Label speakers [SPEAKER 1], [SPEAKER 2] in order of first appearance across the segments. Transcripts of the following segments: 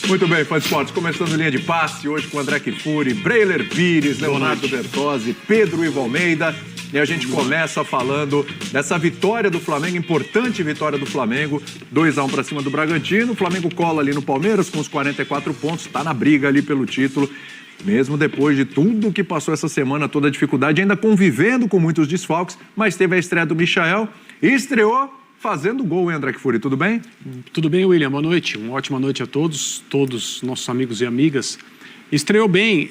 [SPEAKER 1] Muito bem, Fã de Esportes, começando linha de passe, hoje com André Kfouri, Breiler Pires, Leonardo Bertozzi, Pedro Ivo Almeida. E a gente começa falando dessa vitória do Flamengo, importante vitória do Flamengo, 2-1 para cima do Bragantino. O Flamengo cola ali no Palmeiras com os 44 pontos, está na briga ali pelo título, mesmo depois de tudo que passou essa semana, toda a dificuldade, ainda convivendo com muitos desfalques, mas teve a estreia do Michael e estreou fazendo gol, hein, André Kfouri, tudo bem?
[SPEAKER 2] Tudo bem, William, boa noite, uma ótima noite a todos nossos amigos e amigas. Estreou bem,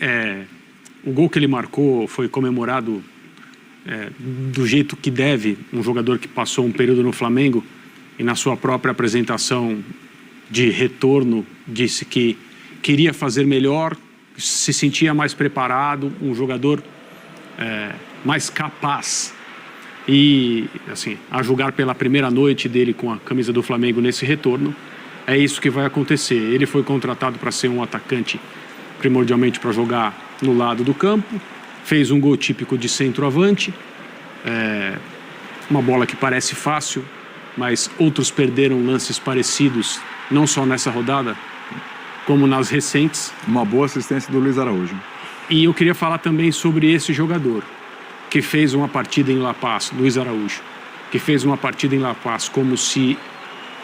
[SPEAKER 2] o gol que ele marcou foi comemorado do jeito que deve, um jogador que passou um período no Flamengo e na sua própria apresentação de retorno disse que queria fazer melhor, se sentia mais preparado, um jogador mais capaz. E, assim, a julgar pela primeira noite dele com a camisa do Flamengo nesse retorno, é isso que vai acontecer. Ele foi contratado para ser um atacante, primordialmente para jogar no lado do campo, fez um gol típico de centroavante, uma bola que parece fácil, mas outros perderam lances parecidos, não só nessa rodada, como nas recentes.
[SPEAKER 1] Uma boa assistência do Luiz Araújo.
[SPEAKER 2] E eu queria falar também sobre esse jogador, que fez uma partida em La Paz, Luiz Araújo, que fez uma partida em La Paz como se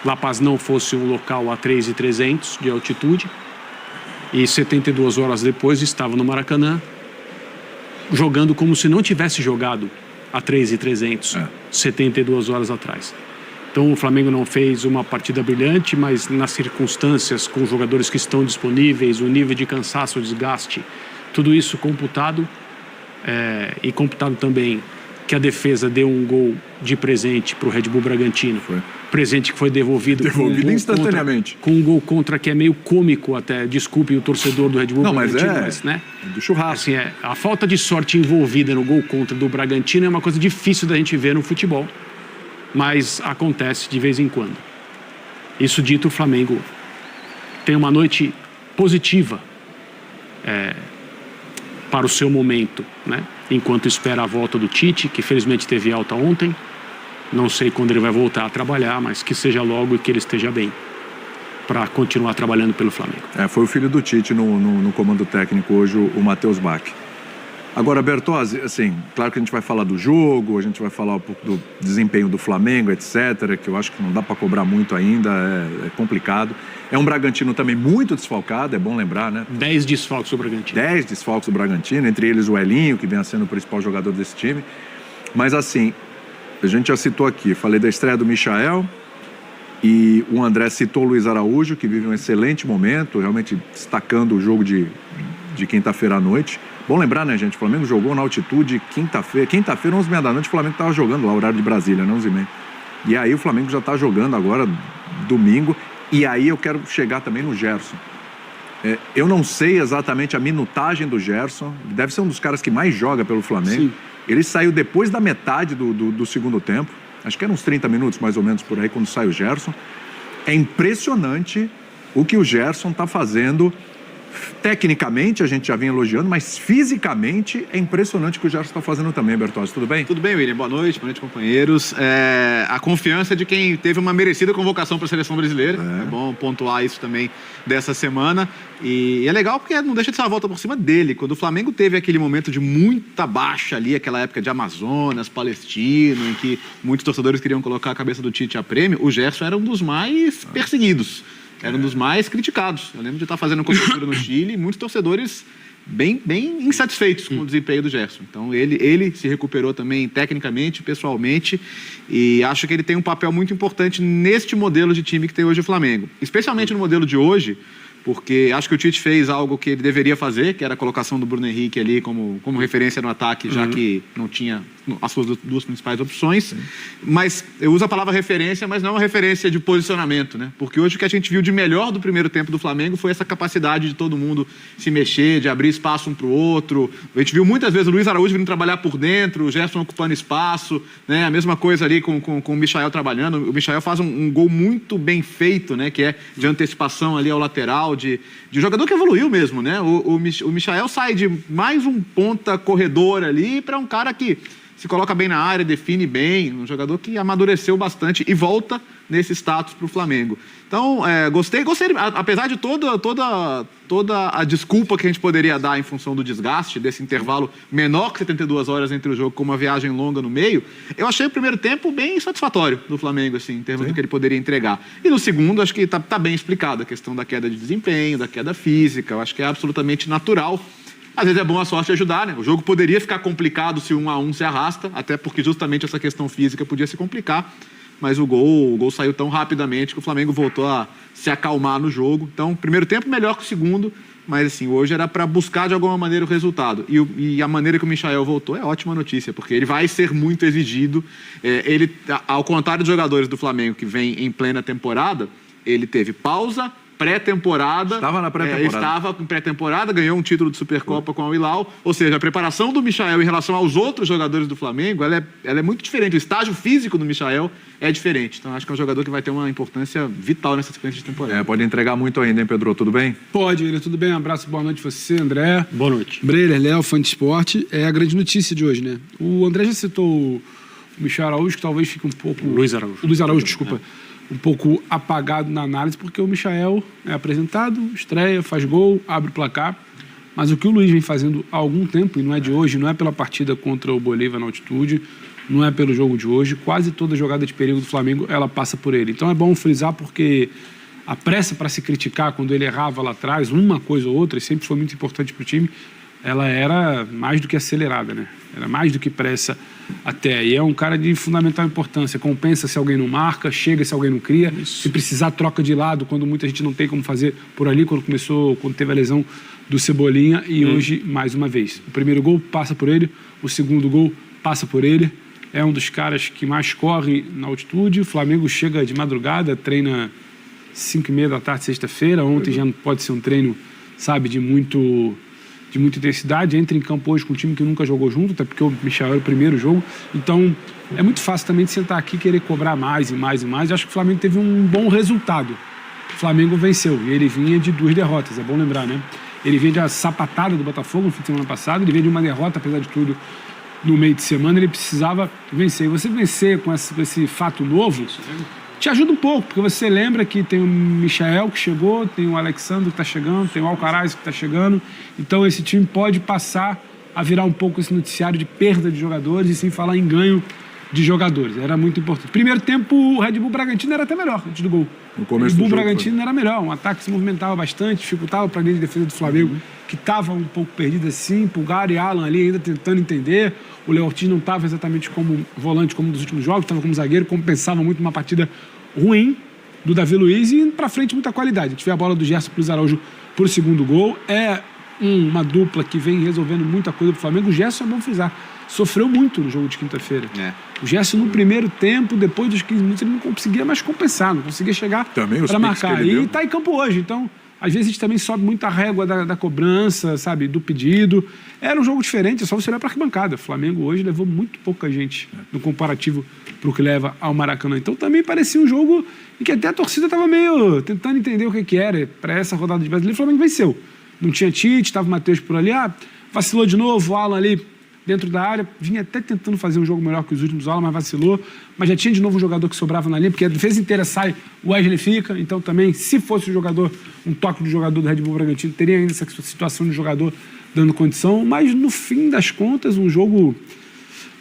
[SPEAKER 2] La Paz não fosse um local a 3.300 de altitude, e 72 horas depois estava no Maracanã, jogando como se não tivesse jogado a 3.300, 72 horas atrás. Então o Flamengo não fez uma partida brilhante, mas nas circunstâncias, com os jogadores que estão disponíveis, o nível de cansaço, o desgaste, tudo isso computado, e computado também que a defesa deu um gol de presente para o Red Bull Bragantino.
[SPEAKER 1] Foi.
[SPEAKER 2] Presente que foi devolvido
[SPEAKER 1] instantaneamente.
[SPEAKER 2] Com um gol contra que é meio cômico até, desculpe o torcedor do Red Bull Bragantino, mas né?
[SPEAKER 1] Do churrasco.
[SPEAKER 2] Assim, a falta de sorte envolvida no gol contra do Bragantino é uma coisa difícil da gente ver no futebol, mas acontece de vez em quando. Isso dito, o Flamengo tem uma noite positiva para o seu momento, né? Enquanto espera a volta do Tite, que felizmente teve alta ontem. Não sei quando ele vai voltar a trabalhar, mas que seja logo e que ele esteja bem para continuar trabalhando pelo Flamengo.
[SPEAKER 1] Foi o filho do Tite no comando técnico hoje, o Matheus Bach. Agora, Bertozzi, assim, claro que a gente vai falar do jogo, a gente vai falar um pouco do desempenho do Flamengo, etc., que eu acho que não dá para cobrar muito ainda, é complicado. É um Bragantino também muito desfalcado, é bom lembrar, né?
[SPEAKER 2] 10 desfalques do Bragantino.
[SPEAKER 1] 10 desfalques do Bragantino, entre eles o Elinho, que vem sendo o principal jogador desse time. Mas, assim, a gente já citou aqui, falei da estreia do Michael, e o André citou o Luiz Araújo, que vive um excelente momento, realmente destacando o jogo de quinta-feira à noite. Bom lembrar, né, gente? O Flamengo jogou na altitude quinta-feira, 11h30 da noite, o Flamengo estava jogando lá, horário de Brasília, né, 11h30. E aí o Flamengo já está jogando agora, domingo, e aí eu quero chegar também no Gerson. Eu não sei exatamente a minutagem do Gerson, deve ser um dos caras que mais joga pelo Flamengo. Sim. Ele saiu depois da metade do segundo tempo, acho que eram uns 30 minutos mais ou menos por aí, quando sai o Gerson. É impressionante o que o Gerson está fazendo. Tecnicamente, a gente já vem elogiando, mas fisicamente é impressionante o que o Gerson está fazendo também, Bertozzi. Tudo bem?
[SPEAKER 3] Tudo bem, William. Boa noite, companheiros. A confiança de quem teve uma merecida convocação para a seleção brasileira. É bom pontuar isso também dessa semana. E é legal porque não deixa de ser uma volta por cima dele. Quando o Flamengo teve aquele momento de muita baixa ali, aquela época de Amazonas, Palestino, em que muitos torcedores queriam colocar a cabeça do Tite a prêmio, o Gerson era um dos mais perseguidos. Era um dos mais criticados. Eu lembro de estar fazendo cobertura no Chile e muitos torcedores bem insatisfeitos com o desempenho do Gerson. Então, ele se recuperou também tecnicamente, pessoalmente, e acho que ele tem um papel muito importante neste modelo de time que tem hoje o Flamengo. Especialmente no modelo de hoje, porque acho que o Tite fez algo que ele deveria fazer, que era a colocação do Bruno Henrique ali como referência no ataque, já que não tinha as suas duas principais opções. Sim. Mas eu uso a palavra referência, mas não é uma referência de posicionamento, né? Porque hoje o que a gente viu de melhor do primeiro tempo do Flamengo foi essa capacidade de todo mundo se mexer, de abrir espaço um para o outro. A gente viu muitas vezes o Luiz Araújo vindo trabalhar por dentro, o Gerson ocupando espaço, né? A mesma coisa ali com o Michael trabalhando. O Michael faz um gol muito bem feito, né? Que é de antecipação ali ao lateral, de jogador que evoluiu mesmo, né? O Michael sai de mais um ponta corredor ali para um cara que se coloca bem na área, define bem, um jogador que amadureceu bastante e volta nesse status para o Flamengo. Então, gostei, apesar de toda a desculpa que a gente poderia dar em função do desgaste, desse intervalo menor que 72 horas entre o jogo, com uma viagem longa no meio, eu achei o primeiro tempo bem satisfatório do Flamengo, assim, em termos do que ele poderia entregar. E no segundo, acho que tá bem explicado a questão da queda de desempenho, da queda física, eu acho que é absolutamente natural. Às vezes é bom a sorte ajudar, né? O jogo poderia ficar complicado se 1-1 se arrasta, até porque justamente essa questão física podia se complicar, mas o gol saiu tão rapidamente que o Flamengo voltou a se acalmar no jogo. Então, primeiro tempo melhor que o segundo, mas assim, hoje era para buscar de alguma maneira o resultado. E a maneira que o Michael voltou é ótima notícia, porque ele vai ser muito exigido. Ele, ao contrário dos jogadores do Flamengo que vem em plena temporada, ele teve pausa, pré-temporada.
[SPEAKER 1] Estava na pré-temporada.
[SPEAKER 3] Estava em pré-temporada, ganhou um título de Supercopa com a Al-Hilal. Ou seja, a preparação do Michael em relação aos outros jogadores do Flamengo, ela é muito diferente. O estágio físico do Michael é diferente. Então, acho que é um jogador que vai ter uma importância vital nessa sequência de temporada.
[SPEAKER 1] Pode entregar muito ainda, hein, Pedro? Tudo bem?
[SPEAKER 4] Pode, William. Tudo bem? Um abraço, boa noite a você, André.
[SPEAKER 2] Boa noite.
[SPEAKER 4] Breler, Léo, fã de esporte. É a grande notícia de hoje, né? O André já citou o Michel Araújo, que talvez fique um pouco...
[SPEAKER 2] Luiz Araújo.
[SPEAKER 4] O Luiz Araújo, desculpa. Um pouco apagado na análise, porque o Michael é apresentado, estreia, faz gol, abre o placar. Mas o que o Luiz vem fazendo há algum tempo, e não é de hoje, não é pela partida contra o Bolívar na altitude, não é pelo jogo de hoje, quase toda jogada de perigo do Flamengo, ela passa por ele. Então é bom frisar, porque a pressa para se criticar quando ele errava lá atrás, uma coisa ou outra, e sempre foi muito importante para o time, ela era mais do que acelerada, né? Era mais do que pressa até. E é um cara de fundamental importância. Compensa se alguém não marca, chega se alguém não cria. Isso. Se precisar, troca de lado, quando muita gente não tem como fazer por ali, quando teve a lesão do Cebolinha. E hoje, mais uma vez. O primeiro gol passa por ele, o segundo gol passa por ele. É um dos caras que mais corre na altitude. O Flamengo chega de madrugada, treina 5h30 da tarde, sexta-feira. Ontem já não pode ser um treino, sabe, de muita intensidade, entra em campo hoje com um time que nunca jogou junto, até porque o Michel era o primeiro jogo. Então, é muito fácil também de sentar aqui e querer cobrar mais e mais e mais. Eu acho que o Flamengo teve um bom resultado. O Flamengo venceu e ele vinha de 2 derrotas, é bom lembrar, né? Ele vinha de uma sapatada do Botafogo no fim de semana passado, ele vinha de uma derrota, apesar de tudo, no meio de semana, ele precisava vencer. E você vencer com esse fato novo te ajuda um pouco, porque você lembra que tem o Michael que chegou, tem o Alexandre que está chegando, tem o Alcaraz que está chegando. Então esse time pode passar a virar um pouco esse noticiário de perda de jogadores e sim falar em ganho de jogadores. Era muito importante. Primeiro tempo, o Red Bull Bragantino era até melhor antes do gol.
[SPEAKER 1] No começo
[SPEAKER 4] o Red Bull
[SPEAKER 1] do jogo,
[SPEAKER 4] Bragantino era melhor. Um ataque que se movimentava bastante, dificultava para a linha de defesa do Flamengo, que estava um pouco perdida assim. Pulgar e Alan ali ainda tentando entender. O Léo Ortiz não estava exatamente como volante como nos últimos jogos, estava como zagueiro, compensava muito uma partida ruim do Davi Luiz e para frente muita qualidade. A gente vê a bola do Gerson Luiz Araújo por segundo gol. É uma dupla que vem resolvendo muita coisa pro Flamengo. O Gerson, é bom frisar, sofreu muito no jogo de quinta-feira. O Gerson no primeiro tempo, depois dos 15 minutos, ele não conseguia mais compensar, não conseguia chegar para marcar. E tá em campo hoje, então às vezes a gente também sobe muito a régua da cobrança, sabe, do pedido. Era um jogo diferente, é só você olhar para a arquibancada. O Flamengo hoje levou muito pouca gente no comparativo para o que leva ao Maracanã. Então também parecia um jogo em que até a torcida estava meio tentando entender o que era. Para essa rodada de brasileiro, o Flamengo venceu. Não tinha Tite, estava o Matheus por ali, vacilou de novo, o Alan ali dentro da área, vinha até tentando fazer um jogo melhor que os últimos, o Alan, mas vacilou. Mas já tinha de novo um jogador que sobrava na linha, porque a defesa inteira sai, o Wesley fica. Então também, se fosse o jogador, um toque do jogador do Red Bull Bragantino, teria ainda essa situação de jogador dando condição. Mas no fim das contas, um jogo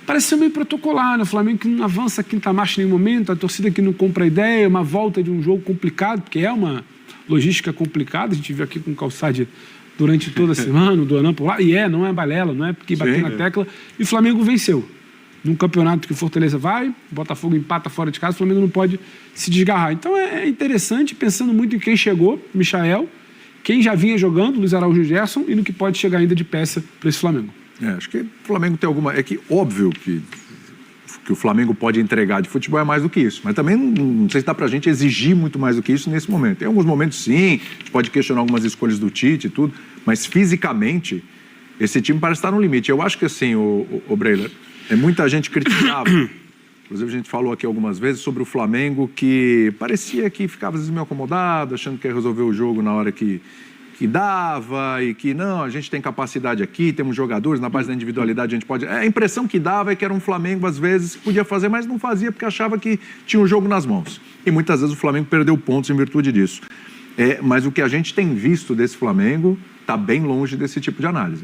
[SPEAKER 4] parece ser meio protocolar, né? O Flamengo que não avança a quinta marcha em nenhum momento, a torcida que não compra a ideia, uma volta de um jogo complicado, porque é uma logística complicada. A gente viu aqui com o Calçade durante toda a semana, o Donan por lá, e não é balela, não é porque bater na tecla. E o Flamengo venceu. Num campeonato que o Fortaleza vai, o Botafogo empata fora de casa, o Flamengo não pode se desgarrar. Então é interessante, pensando muito em quem chegou, Michael, quem já vinha jogando, Luiz Araújo e Gerson, e no que pode chegar ainda de peça para esse Flamengo.
[SPEAKER 1] Acho que o Flamengo tem alguma... É que óbvio que o Flamengo pode entregar de futebol é mais do que isso. Mas também não sei se dá pra gente exigir muito mais do que isso nesse momento. Tem alguns momentos, sim, a gente pode questionar algumas escolhas do Tite e tudo, mas fisicamente esse time parece estar no limite. Eu acho que assim, o Breler, muita gente criticava, inclusive a gente falou aqui algumas vezes sobre o Flamengo, que parecia que ficava às vezes meio acomodado, achando que ia resolver o jogo na hora que que dava e que não, a gente tem capacidade aqui, temos jogadores, na base da individualidade a gente pode... A impressão que dava é que era um Flamengo, às vezes, que podia fazer, mas não fazia porque achava que tinha um jogo nas mãos. E muitas vezes o Flamengo perdeu pontos em virtude disso. Mas o que a gente tem visto desse Flamengo está bem longe desse tipo de análise.